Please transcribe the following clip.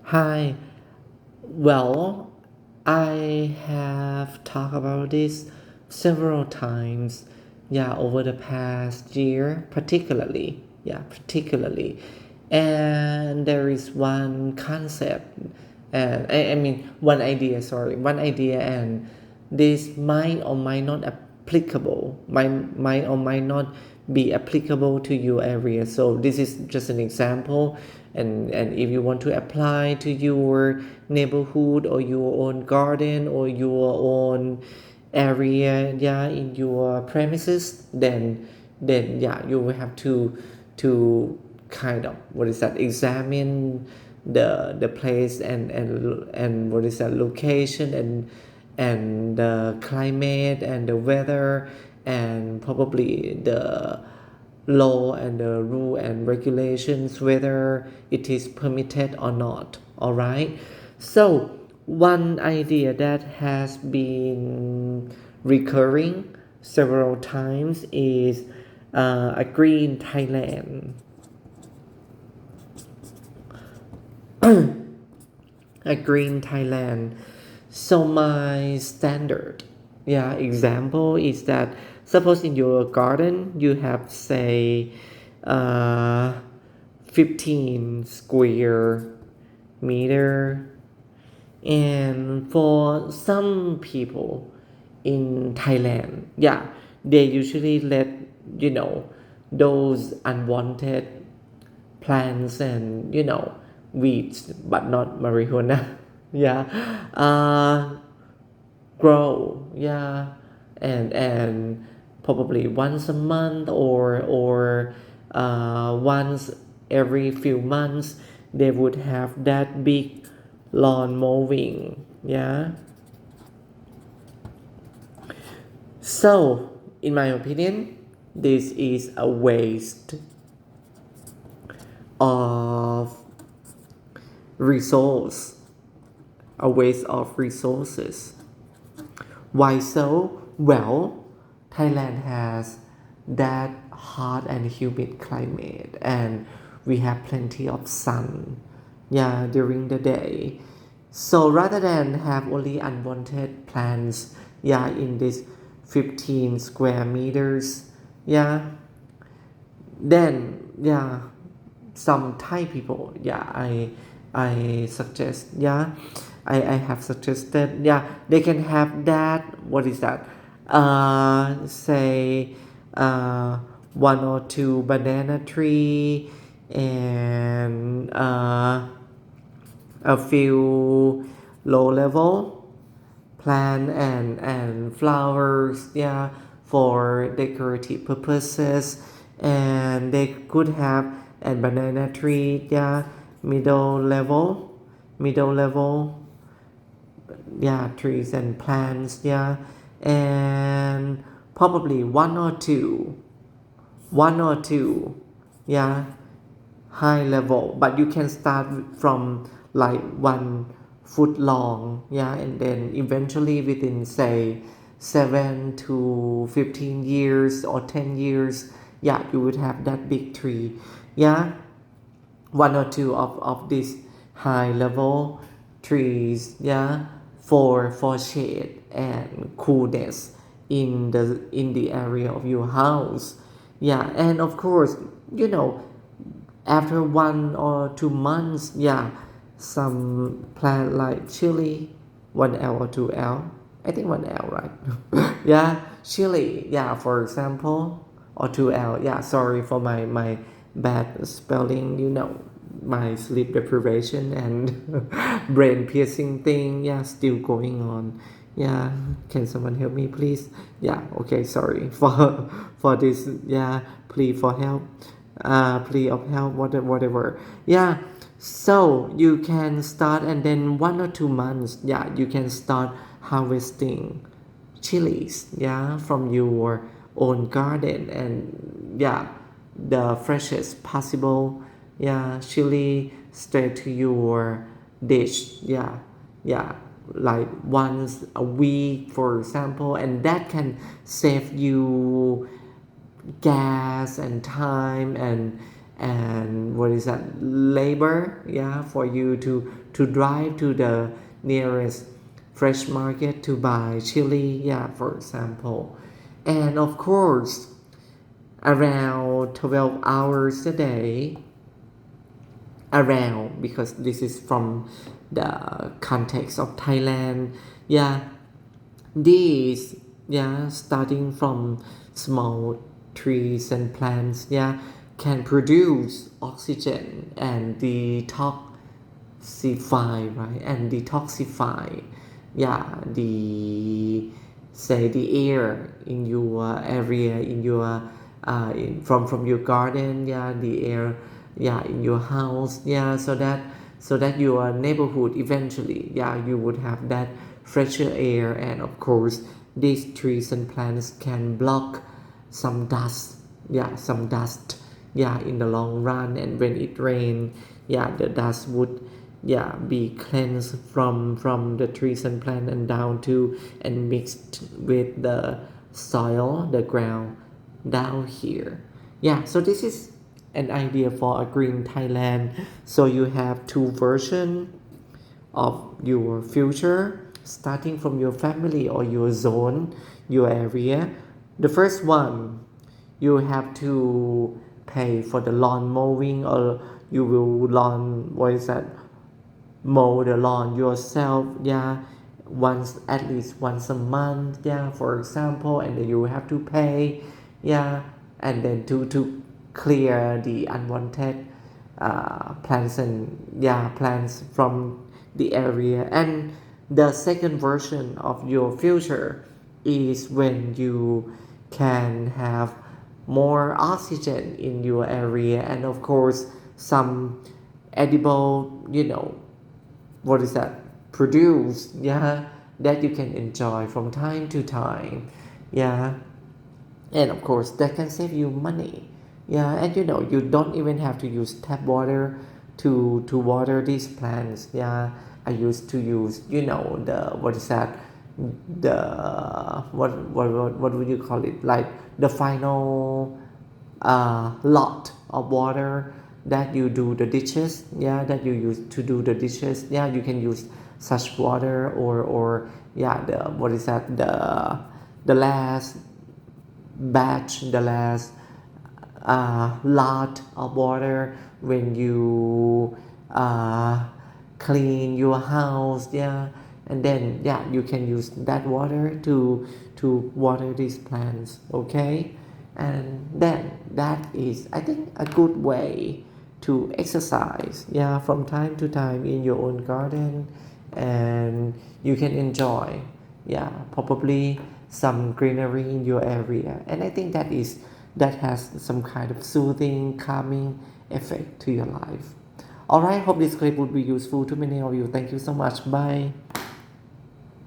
Hi. Well, I have talked about this several times, yeah, over the past year, particularly. And there is one concept, and I mean, one idea, and this might or might not applicable, might or might not be applicable to your area. So this is just an example, and if you want to apply to your neighborhood or your own garden or your own area, yeah, in your premises, then yeah, you will have to kind of examine the place and what is that location and the climate and the weather and probably the law and the rule and regulations whether it is permitted or not. All right, so one idea that has been recurring several times is a green Thailand. A green Thailand. So my standard, yeah, example is that suppose in your garden you have say uh, 15 square meter, and for some people in Thailand, yeah, they usually let you know those unwanted plants and weeds, but not marijuana. Yeah, grow. Yeah, and probably once a month or once every few months they would have that big lawn mowing. Yeah, so in my opinion, this is a waste of resource, a waste of resources. Why so? Well, Thailand has that hot and humid climate, and we have plenty of sun, yeah, during the day. So rather than have only unwanted plants, yeah, in this 15 square meters, yeah, then yeah, some Thai people, yeah, I suggest, yeah, I have suggested, yeah, they can have that. What is that? Say one or two banana tree and a few low level plant and flowers, yeah, for decorative purposes, and they could have a banana tree, yeah, middle level middle level, yeah, trees and plants, yeah, and probably one or two, yeah, high level, but you can start from like 1 foot long, yeah, and then eventually within say 7 to 15 years or 10 years, yeah, you would have that big tree, yeah, one or two of these high level trees, yeah, for shade and coolness in the area of your house, yeah, and of course, you know after 1 or 2 months, yeah, some plant like chili, 1L or 2L, I think 1L, right? Yeah, chili, yeah, for example, or 2L, yeah, sorry for my bad spelling, my sleep deprivation and brain piercing thing, yeah, still going on. Yeah, can someone help me please? Yeah, okay, sorry for this, yeah, plea for help, plea of help, whatever. Yeah, so you can start, and then 1 or 2 months, yeah, you can start harvesting chilies, yeah, from your own garden, and yeah, the freshest possible, yeah, chili straight to your dish, yeah, like once a week for example, and that can save you gas and time and what is that, labor, yeah, for you to drive to the nearest fresh market to buy chili, yeah, for example. And of course, around 12 hours a day, around, because this is from the context of Thailand, yeah, these, yeah, starting from small trees and plants, yeah, can produce oxygen and detoxify, right, and detoxify, yeah, the, say, the air in your area, in your from your garden, yeah, the air, yeah, in your house, yeah, so that your neighborhood eventually, yeah, you would have that fresher air. And of course these trees and plants can block some dust, yeah, some dust, yeah, in the long run. And when it rains, yeah, the dust would, yeah, be cleansed from the trees and plant and down to and mixed with the soil, the ground down here. Yeah, so this is an idea for a green Thailand. So you have two versions of your future starting from your family or your zone, your area. The first one, you have to pay for the lawn mowing, or you will lawn, what is that, mow the lawn yourself, yeah, once, at least once a month, yeah, for example. And then you have to pay, yeah, and then to clear the unwanted plants and, yeah, plants from the area. And the second version of your future is when you can have more oxygen in your area, and of course some edible, you know, what is that, produce, yeah, that you can enjoy from time to time, yeah. And of course that can save you money, yeah. And you know, you don't even have to use tap water to water these plants, yeah. I used to use, you know, the, what is that, the, what would you call it, like the final lot of water that you do the dishes, yeah, that you use to do the dishes, yeah. You can use such water, or yeah, the, what is that, the last batch, the last lot of water when you clean your house, yeah. And then, yeah, you can use that water to water these plants, okay. And then that is, I think, a good way to exercise, yeah, from time to time in your own garden. And you can enjoy, yeah, probably some greenery in your area. And I think that is, that has some kind of soothing, calming effect to your life. All right, hope this clip would be useful to many of you. Thank you so much. Bye.